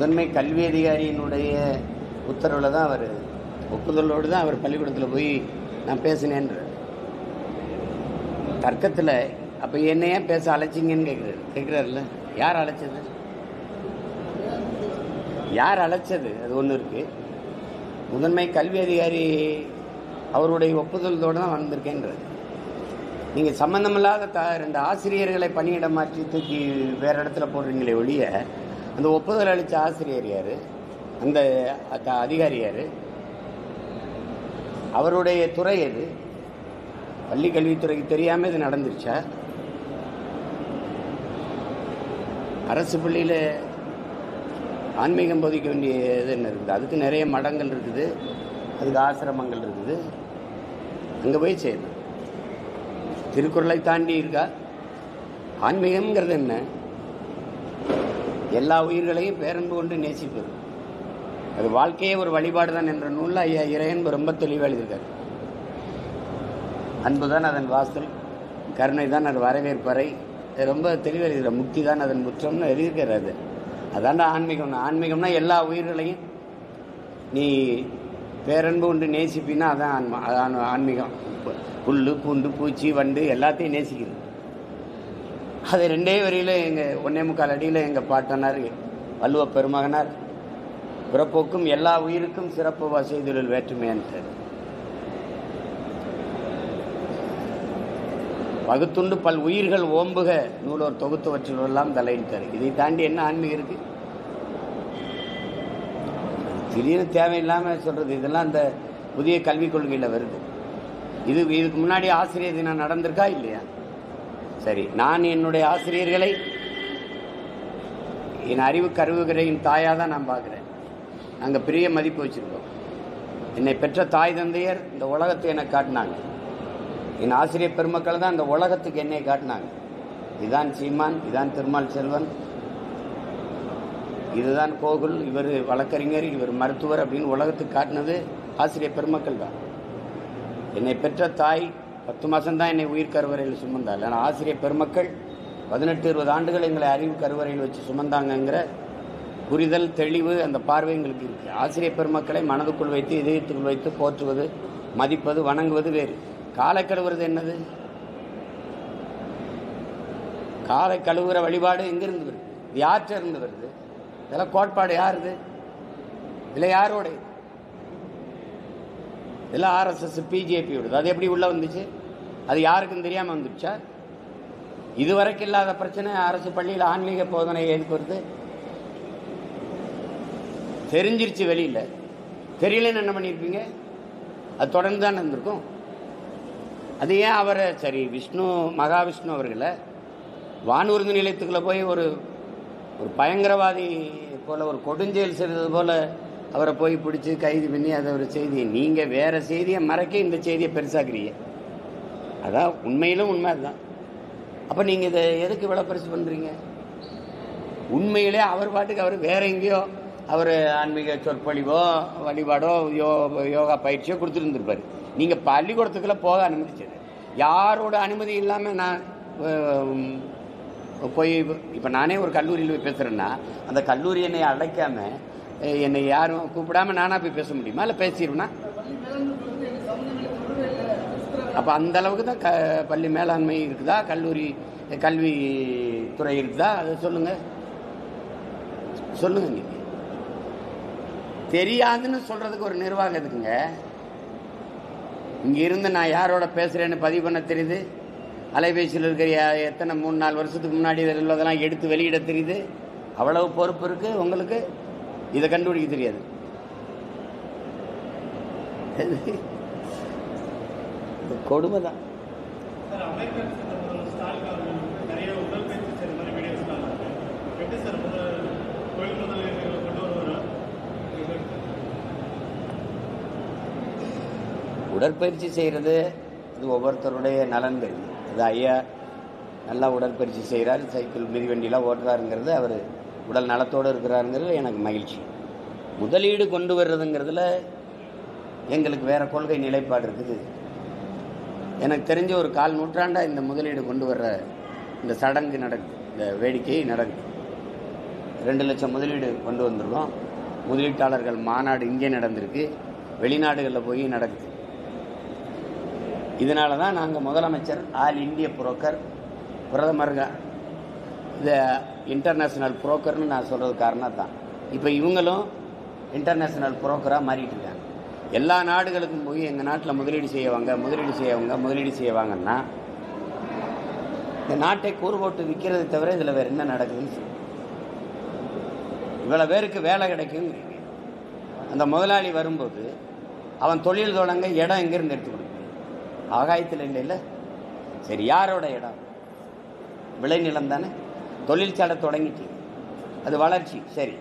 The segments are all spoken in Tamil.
முதன்மை கல்வி அதிகாரியினுடைய உத்தரவில் தான் அவர் ஒப்புதலோடு தான் அவர் பள்ளிக்கூடத்தில் போய் நான் பேசினேன்ற தர்க்கத்தில். அப்போ என்னையே பேச அழைச்சிங்கன்னு கேட்குறாருல்ல. யார் அழைச்சது? யார் அழைச்சது? அது ஒன்று இருக்குது. முதன்மை கல்வி அதிகாரி அவருடைய ஒப்புதலோடு தான் வந்திருக்கேன்றது. நீங்கள் சம்மந்தமில்லாத 2 ஆசிரியர்களை பணியிட மாற்றி தூக்கி வேறு இடத்துல போடுறீங்களே ஒழிய, அந்த ஒப்புதல் அளித்த ஆசிரியர் யார்? அந்த அதிகாரி யார்? அவருடைய துறை எது? பள்ளி கல்வித்துறைக்கு தெரியாமல் இது நடந்துருச்சா? அரசு பள்ளியில் ஆன்மீகம் போதிக்க வேண்டிய இது என்ன இருக்குது? அதுக்கு நிறைய மடங்கள் இருக்குது, அதுக்கு ஆசிரமங்கள் இருக்குது, அங்கே போய் செய்யணும். திருக்குறளை தாண்டி இருக்கா? ஆன்மீகம்ங்கிறது என்ன? எல்லா உயிர்களையும் பேரன்பு கொண்டு நேசிப்பது. அது வாழ்க்கையே ஒரு வழிபாடு தான் என்ற நூலில் ஐயா இறையன்பு ரொம்ப தெளிவாக எழுதியிருக்காரு. அன்பு தான் அதன் வாசல், கருணை தான் அது வரவேற்பறை, ரொம்ப தெளிவாக எழுதுகிற. முக்தி தான் அதன் முற்றம்னு எழுதியிருக்காரு. அது அதாண்டா ஆன்மீகம்னா. ஆன்மீகம்னா எல்லா உயிர்களையும் நீ பேரன்பு கொண்டு நேசிப்பின்னா அதான் ஆன்மீகம். புல் பூண்டு பூச்சி வண்டு எல்லாத்தையும் நேசிக்கிறது. அது 2 வரியில் எங்கள் 1.25 அடியில் எங்கள் பாட்டனார் வள்ளுவ பெருமகனார் பிறப்போக்கும் எல்லா உயிருக்கும் சிறப்பு செய்தொழில் வேற்றுமையான்ட்டார். பகுத்துண்டு பல் உயிர்கள் ஓம்புக நூலோர் தொகுத்தவற்றிலெல்லாம் தலையிட்டார். இதை தாண்டி என்ன ஆன்மீகம் இருக்கு? திடீர்னு தேவையில்லாமல் சொல்றது. இதெல்லாம் அந்த புதிய கல்விக் கொள்கையில் வருது. இதுக்கு முன்னாடி ஆசிரியர் தினம் நடந்திருக்கா இல்லையா? சரி, நான் என்னுடைய ஆசிரியர்களை என் அறிவு கருவுகரையின் தாயாக தான் நான் பார்க்குறேன். நாங்கள் பெரிய மதிப்பு வச்சுருக்கோம். என்னை பெற்ற தாய் தந்தையர் இந்த உலகத்தை எனக்கு காட்டினாங்க. என் ஆசிரியர் பெருமக்கள் தான் இந்த உலகத்துக்கு என்னை காட்டினாங்க. இதுதான் சீமான், இதுதான் திருமால் செல்வன், இதுதான் கோகுல், இவர் வழக்கறிஞர், இவர் மருத்துவர் அப்படின்னு உலகத்துக்கு காட்டினது ஆசிரியர் பெருமக்கள் தான். என்னை பெற்ற தாய் 10 மாதம்தான் என்னை உயிர் கருவறையில் சுமந்தாள். ஆனால் ஆசிரியர் பெருமக்கள் 18-20 ஆண்டுகள் எங்களை அறிவு கருவறையில் வச்சு சுமந்தாங்கங்கிற புரிதல், தெளிவு, அந்த பார்வை எங்களுக்கு இருக்குது. ஆசிரியர் பெருமக்களை மனதுக்குள் வைத்து இதயத்துக்குள் வைத்து போற்றுவது, மதிப்பது, வணங்குவது வேறு. காலை கழுவுறது என்னது? காலை கழுவுகிற வழிபாடு எங்கிருந்து வருது? யார்கிட்ட இருந்து வருது? இதெல்லாம் கோட்பாடு யாருது? இதில் யாரோடைய? இதெல்லாம் RSS பிஜேபி விடுது. அது எப்படி உள்ள வந்துச்சு? அது யாருக்கும் தெரியாமல் வந்துடுச்சா? இதுவரைக்கும் இல்லாத பிரச்சனை அரசு பள்ளியில் ஆன்மீக போதனை எதுக்கு வருது? தெரிஞ்சிருச்சு வெளியில். தெரியலன்னு என்ன பண்ணியிருப்பீங்க? அது தொடர்ந்து தான் இருந்திருக்கும். அது ஏன் அவரை சரி விஷ்ணு மகாவிஷ்ணு அவர்களை வானூர்தி நிலையத்துக்குள்ளே போய் ஒரு பயங்கரவாதி போல் ஒரு கொடுஞ்செயல் செய்தது போல் அவரை போய் பிடிச்சி கைது பண்ணி அதை ஒரு செய்தியை நீங்கள் வேறு செய்தியை மறைக்க இந்த செய்தியை பெருசாக்குறீங்க. அதான் உண்மையிலும் உண்மை அதுதான். அப்போ நீங்கள் இதை எதுக்கு இவ்வளோ பெருசு பண்ணுறீங்க? உண்மையிலே அவர் பாட்டுக்கு அவர் வேற எங்கேயோ அவர் ஆன்மீக சொற்பொழிவோ வழிபாடோ யோகா பயிற்சியோ கொடுத்துருந்துருப்பார். நீங்கள் பள்ளிக்கூடத்துக்குள்ளே போக அனுமதிச்சது யாரோட அனுமதி இல்லாமல் நான் போய் இப்போ நானே ஒரு கல்லூரியில் போய் பேசுகிறேன்னா அந்த கல்லூரி என்னை அழைக்காமல் என்னை யாரும் கூப்பிடாமல் நானாக போய் பேச முடியுமா? இல்லை பேசிடுவேன்னா? அப்போ அந்த அளவுக்கு தான் பள்ளி மேலாண்மை இருக்குதா? கல்வித்துறை இருக்குதா? அதை சொல்லுங்கள். நீங்கள் தெரியாதுன்னு சொல்கிறதுக்கு ஒரு நிர்வாகம் இருக்குங்க. இங்கே இருந்து நான் யாரோட பேசுகிறேன்னு பதிவு பண்ண தெரியுது. அலைபேசியில் இருக்கிற எத்தனை 3-4 வருஷத்துக்கு முன்னாடி உள்ளதெல்லாம் எடுத்து வெளியிட தெரியுது. அவ்வளவு பொறுப்பு இருக்குது உங்களுக்கு. இதை கண்டுபிடிக்க தெரியாது. கொடுமை தான். உடற்பயிற்சி செய்கிறது அது ஒவ்வொருத்தருடைய நலன்கள். அது ஐயா நல்லா உடற்பயிற்சி செய்கிறார், சைக்கிள் மிதிவண்டியெலாம் ஓட்டுறாருங்கிறது, அவர் உடல் நலத்தோடு இருக்கிறாருங்கிறது எனக்கு மகிழ்ச்சி. முதலீடு கொண்டு வர்றதுங்கிறதுல எங்களுக்கு வேறு கொள்கை நிலைப்பாடு இருக்குது. எனக்கு தெரிஞ்ச ஒரு 1/4 நூற்றாண்டாக இந்த முதலீடு கொண்டு வர்ற இந்த சடங்கு நடக்குது, இந்த வேடிக்கை நடக்குது. 2 லட்சம் முதலீடு கொண்டு வந்துருக்கோம். முதலீட்டாளர்கள் மாநாடு இங்கே நடந்திருக்கு, வெளிநாடுகளில் போய் நடக்குது. இதனால தான் நாங்கள் முதலமைச்சர் ஆல் இந்திய புரோக்கர், பிரதமர் இந்த இன்டர்நேஷ்னல் புரோக்கர்னு நான் சொல்கிறது காரணம் தான். இப்போ இவங்களும் இன்டர்நேஷ்னல் புரோக்கராக மாறிட்டு இருக்காங்க. எல்லா நாடுகளுக்கும் போய் எங்கள் நாட்டில் முதலீடு செய்யவாங்கன்னா இந்த நாட்டை கூறு போட்டு விற்கிறது தவிர இதில் வேறு என்ன நடக்குதுன்னு சொல்லி இவ்வளோ பேருக்கு வேலை கிடைக்கும். அந்த முதலாளி வரும்போது அவன் தொழில் தொடங்க இடம் எங்கேருந்து எடுத்து கொடுக்குது? ஆகாயத்தில் இல்லை. சரி, யாரோட இடம்? விளைநிலம் தானே. தொழிற்சாலை தொடங்கிட்டு அது வளர்ச்சி. சரி,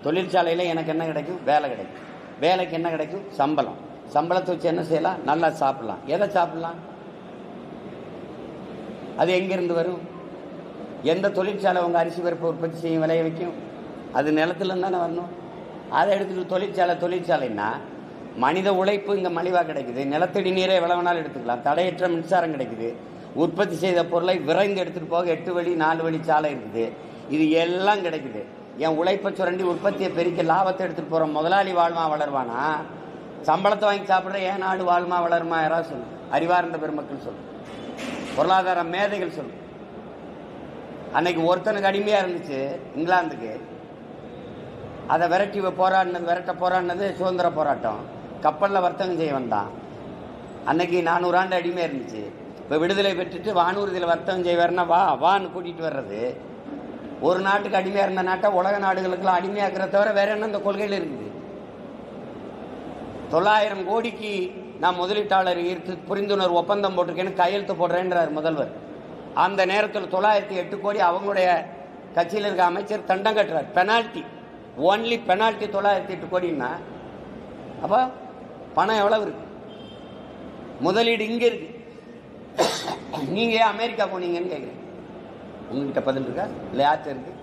தொழிற்சாலையில் எனக்கு என்ன கிடைக்கும்? வேலை கிடைக்கும். வேலைக்கு என்ன கிடைக்கும்? சம்பளம். சம்பளத்தை வச்சு என்ன செய்யலாம்? நல்லா சாப்பிடலாம். எதை சாப்பிடலாம்? அது எங்கிருந்து வரும்? எந்த தொழிற்சாலை உங்கள் அரிசி பருப்பு உற்பத்தி செய்யும், விளைய வைக்கும்? அது நிலத்துல தானே வரணும். அதை எடுத்துட்டு தொழிற்சாலைன்னா மனித உழைப்பு இங்கே மலிவாக கிடைக்குது. நிலத்தடி நீரை எவ்வளவு வேணாலும் எடுத்துக்கலாம். தடையற்ற மின்சாரம் கிடைக்குது. உற்பத்தி செய்த பொருளை விரைந்து எடுத்துகிட்டு போக 8 வழி 4 வழி சாலை இருக்குது. இது எல்லாம் கிடைக்குது. என் உழைப்பை சுரண்டி உற்பத்தியை பெருக்கி லாபத்தை எடுத்துகிட்டு போகிற முதலாளி வாழ்மா வளருவானா? சம்பளத்தை வாங்கி சாப்பிட்ற ஏன் நாடு வாழ்மா வளருமா? யாராவது சொல்லு. அறிவார்ந்த பெருமக்கள் சொல்லு. பொருளாதார மேதைகள் சொல்லு. அன்னைக்கு ஒருத்தனுக்கு அடிமையாக இருந்துச்சு இங்கிலாந்துக்கு. அதை விரட்ட போராடினது சுதந்திர போராட்டம். கப்பலில் வர்த்தகம் செய்ய வந்தான். அன்னைக்கு 400 ஆண்டு அடிமையாக இருந்துச்சு. இப்போ விடுதலை பெற்றுட்டு வானூர்தியில் வர்த்தகம் செய்வார்னா வான்னு கூட்டிகிட்டு வர்றது. ஒரு நாட்டுக்கு அடிமையாக இருந்த நாட்டை உலக நாடுகளுக்கெல்லாம் அடிமையாக்குறத தவிர வேற என்ன இந்த கொள்கையில் இருக்குது? 900 கோடிக்கு நான் முதலீட்டாளர் ஈர்த்து புரிந்துணர்வு ஒப்பந்தம் போட்டிருக்கேன்னு கையெழுத்து போடுறேன்றார் முதல்வர். அந்த நேரத்தில் 908 கோடி அவங்களுடைய கட்சியில் இருக்க அமைச்சர் தண்டம் கட்டுறார். பெனால்ட்டி, ஒன்லி பெனால்ட்டி 908 கோடின்னா அப்போ பணம் எவ்வளவு இருக்கு? முதலீடு இங்கே இருக்கு. நீங்க ஏன் அமெரிக்கா போனீங்கன்னு கேட்குறேன். உங்ககிட்ட பதில் இருக்கா? இல்லை யார்கிட்ட இருக்கு?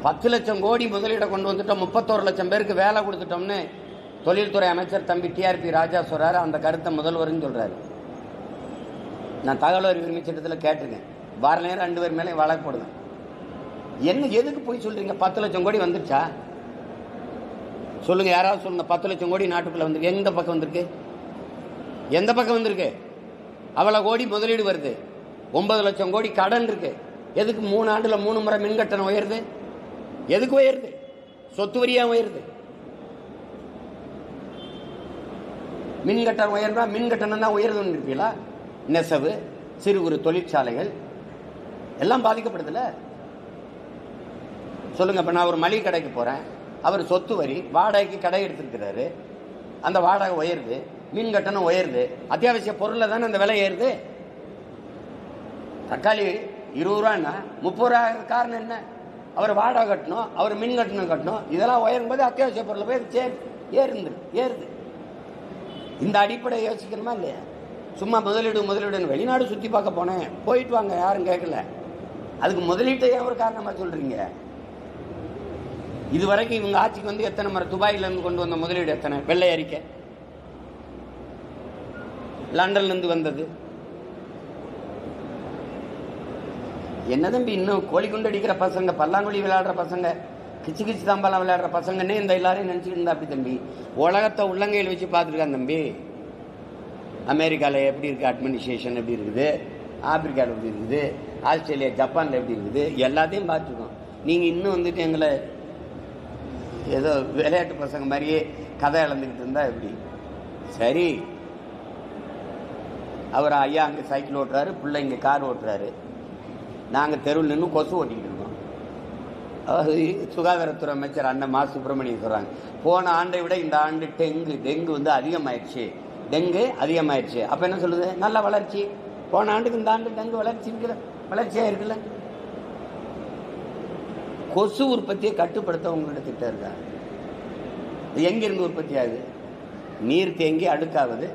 10 லட்சம் கோடி முதலீடை கொண்டு வந்துட்டோம், 31 லட்சம் பேருக்கு வேலை கொடுத்துட்டோம்னு தொழில்துறை அமைச்சர் தம்பி டிஆர்பி ராஜா சொல்றாரு. அந்த கருத்தை முதல்வர்னு சொல்றாரு. நான் தகவல் அறிவு உரிமை சட்டத்தில் கேட்டிருக்கேன். வார நேரம் 2 பேர் மேலே வழக்கு போடுவேன். என்ன எதுக்கு போய் சொல்றீங்க? 10 லட்சம் கோடி வந்துருச்சா சொல்லுங்க. யாராவது சொல்லுங்க. 10 லட்சம் கோடி நாட்டுக்குள்ள வந்திருக்கு. எந்த பக்கம் வந்திருக்கு? எந்த பக்கம் வந்திருக்கு? அவ்வளவு கோடி முதலீடு வருது. 9 லட்சம் கோடி கடன் இருக்கு. எதுக்கு 3 ஆண்டுல 3 முறை மின் கட்டணம் உயருது? எதுக்கு உயருது? சொத்து வரியா உயருது. மின் கட்டணம் உயர்ந்தா மின் கட்டணம் தான் உயருதுன்னு இருப்பீங்களா? நெசவு, சிறு குறு தொழிற்சாலைகள் எல்லாம் பாதிக்கப்படுதுல. சொல்லுங்க. இப்ப நான் ஒரு மளிகை கடைக்கு போறேன். அவர் சொத்து வரி, வாடகைக்கு கடை எடுத்திருக்கிறாரு. அந்த வாடகை உயருது, மின் கட்டணம் உயருது. அத்தியாவசிய பொருள்ல தானே அந்த விலை ஏறுது. தக்காளி 20 ரூபான்னா 30 ரூபா காரணம் என்ன? அவர் வாடகை கட்டணும், அவர் மின் கட்டணம் கட்டணும். இதெல்லாம் உயரும் போது அத்தியாவசிய பொருள் போய் ஏறுது. இந்த அடிப்படையை யோசிக்கிறோமா இல்லையா? சும்மா முதலீடுன்னு வெளிநாடு சுற்றி பார்க்க போனேன், போயிட்டு வாங்க, யாரும் கேட்கல. அதுக்கு முதலீட்டை ஒரு காரணமா சொல்றீங்க? இதுவரைக்கும் இவங்க ஆட்சிக்கு வந்து எத்தனை முறை துபாயில இருந்து கொண்டு வந்த முதலீடு எத்தனை? வெள்ளை அறிக்கை. லண்டன்ல இருந்து வந்தது என்ன தம்பி? இன்னும் கோழி குண்டு அடிக்கிற பசங்க, பல்லாங்குழி விளையாடுற பசங்க, கிச்சு தாம்பாலாம் விளையாடுற பசங்கன்னே இந்த எல்லாரையும் நினைச்சுட்டு இருந்தா அப்படி தம்பி. உலகத்தை உள்ளங்கையில் வச்சு பார்த்துருக்காங்க தம்பி. அமெரிக்காவில் எப்படி இருக்கு அட்மினிஸ்ட்ரேஷன், எப்படி இருக்குது, ஆப்பிரிக்காவில் எப்படி இருக்குது, ஆஸ்திரேலியா ஜப்பானில் எப்படி இருக்குது, எல்லாத்தையும் பார்த்துருக்கோம். நீங்கள் இன்னும் வந்துட்டு எங்களை ஏதோ விளையாட்டு பசங்க மாதிரியே கதை இழந்துக்கிட்டு இருந்தா எப்படி? சரி, அவர் ஐயா அங்கே சைக்கிள் ஓட்டுறாரு, பிள்ளை இங்கே கார் ஓட்டுறாரு, நாங்கள் தெருவில் நின்று கொசு ஓட்டிக்கிட்டு இருக்கோம். சுகாதாரத்துறை அமைச்சர் அண்ணன் மா சுப்பிரமணியன் சொல்கிறாங்க, போன ஆண்டை விட இந்த ஆண்டு டெங்கு வந்து அதிகமாயிடுச்சு. அப்போ என்ன சொல்லுது? நல்ல வளர்ச்சி. போன ஆண்டுக்கு இந்த ஆண்டு டெங்கு வளர்ச்சியாக இருக்குல்ல. கொசு உற்பத்தியை கட்டுப்படுத்த உங்களோட திட்டம் இருக்கா? எங்கிருந்து உற்பத்தி ஆகுது? நீர் தேங்கி அழுக்காகுது.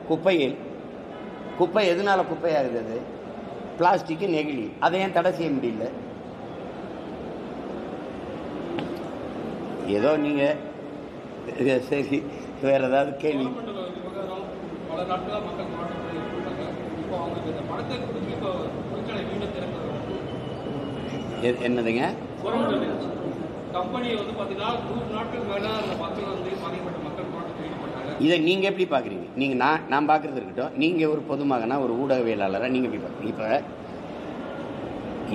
குப்பை எதனால குப்பையாகுது? அது பிளாஸ்டிக், நெகிழி. அதை ஏன் தடை செய்ய முடியல? ஏதோ நீங்க சரி, வேற ஏதாவது கேள்வி? என்னதுங்க? கம்பெனியை வந்து பார்த்தீங்கன்னா 100 நாட்கள் மேலே அந்த மக்கள் வந்து பாதிக்கப்பட்ட மக்கள் போராட்டத்தில் ஈடுபட்டாங்க. இதை நீங்கள் எப்படி பார்க்குறீங்க? நீங்கள் நான் பார்க்குறது இருக்கட்டும், நீங்கள் ஒரு பொதுமகனா ஒரு ஊடகவியலாளராக நீங்கள் எப்படி பார்க்குறீங்க? இப்போ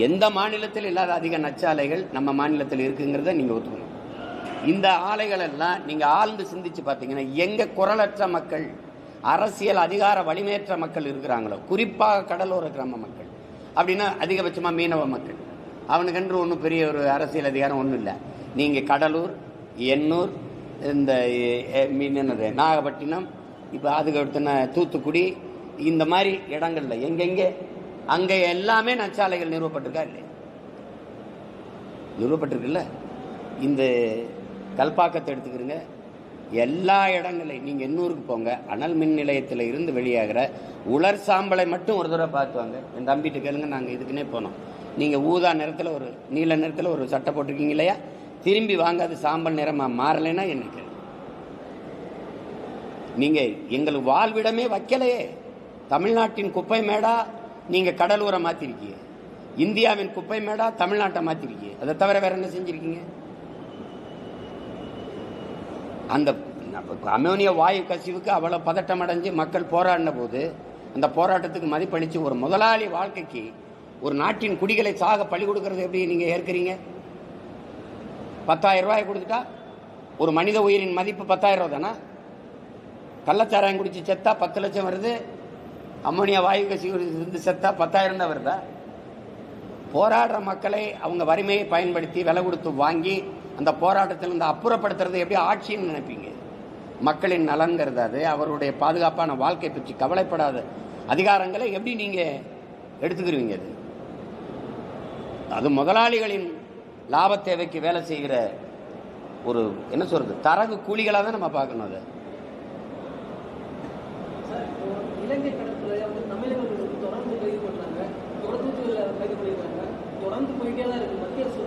எந்த மாநிலத்தில் இல்லாத அதிக நச்சாலைகள் நம்ம மாநிலத்தில் இருக்குங்கிறத நீங்கள் ஒத்துக்கணும். இந்த ஆலைகள் எல்லாம் நீங்கள் ஆழ்ந்து சிந்திச்சு பார்த்தீங்கன்னா எங்கே குரலற்ற மக்கள், அரசியல் அதிகார வலிமையற்ற மக்கள் இருக்கிறாங்களோ, குறிப்பாக கடலோர கிராம மக்கள் அப்படின்னா அதிகபட்சமாக மீனவ மக்கள், அவனுக்கென்று ஒன்றும் பெரிய ஒரு அரசியல் அதிகாரம் ஒன்றும் இல்லை. நீங்கள் கடலூர், எண்ணூர், இந்த என்னது நாகப்பட்டினம், இப்போ அதுக்கு அடுத்த தூத்துக்குடி, இந்த மாதிரி இடங்கள்ல எங்கெங்கே அங்கே எல்லாமே நச்சாலைகள் நிறுவப்பட்டிருக்கா இல்லை? நிறுவப்பட்டிருக்குல்ல. இந்த கல்பாக்கத்தை எடுத்துக்கிறீங்க, எல்லா இடங்களையும் நீங்கள் எண்ணூருக்கு போங்க, அனல் மின் நிலையத்தில் இருந்து வெளியாகிற உலர் சாம்பலை மட்டும் ஒரு தடவை பார்த்துவாங்க. என் தம்பிட்டு கேளுங்க, நாங்கள் இதுக்குன்னே போனோம். நீங்கள் ஊதா நிறத்தில் ஒரு நீல நிறத்தில் ஒரு சட்டை போட்டிருக்கீங்க இல்லையா, திரும்பி வாங்க, அது சாம்பல் நிறமாக மாறலைன்னா என்ன கேள்வி? நீங்கள் எங்களுக்கு வாழ்விடமே வைக்கலையே. தமிழ்நாட்டின் குப்பை மேடா நீங்கள் கடலூரை மாற்றிருக்கீங்க, இந்தியாவின் குப்பை மேடா தமிழ்நாட்டை மாற்றிருக்கீங்க. அதை தவிர வேற என்ன செஞ்சுருக்கீங்க? அந்த அமோனியா வாயு கசிவுக்கு அவ்வளோ பதட்டம் அடைஞ்சு மக்கள் போராடின போது அந்த போராட்டத்துக்கு மதிப்பளித்து ஒரு முதலாளி வாழ்க்கைக்கு ஒரு நாட்டின் குடிகளை சாக பழி கொடுக்கறது எப்படி நீங்கள் ஏற்கிறீங்க? 10,000 ரூபாய் கொடுத்துட்டா ஒரு மனித உயிரின் மதிப்பு 10,000 ரூபா தானா? கள்ளச்சாராயம் குடிச்சு செத்தா 10 லட்சம் வருது, அம்மோனியா வாயு கசிவு இருந்து செத்தா 10,000 தான் வருதா? போராடுற மக்களை அவங்க வறுமையை பயன்படுத்தி விலை கொடுத்து வாங்கி அந்த போராட்டத்திலிருந்து அப்புறப்படுத்துறது எப்படி ஆட்சின்னு நினைப்பீங்க? மக்களின் நலன்கிறது அது. அவருடைய பாதுகாப்பான வாழ்க்கை பற்றி கவலைப்படாத அதிகாரங்களை எப்படி நீங்கள் எடுத்துக்கிறீங்க? அது முதலாளிகளின் லாப தேவைக்கு வேலை செய்கிற ஒரு என்ன சொல்றது தரகு கூலிகளாக தான் நம்ம பார்க்கணும். அதை இலங்கை கடற்கரை வந்து தமிழர்கள் தொடர்ந்து கைது பண்றாங்க, தொடர்ந்து கைது பண்ணிருக்காங்க, தொடர்ந்து போயிட்டே தான் இருக்கு. மத்திய அரசு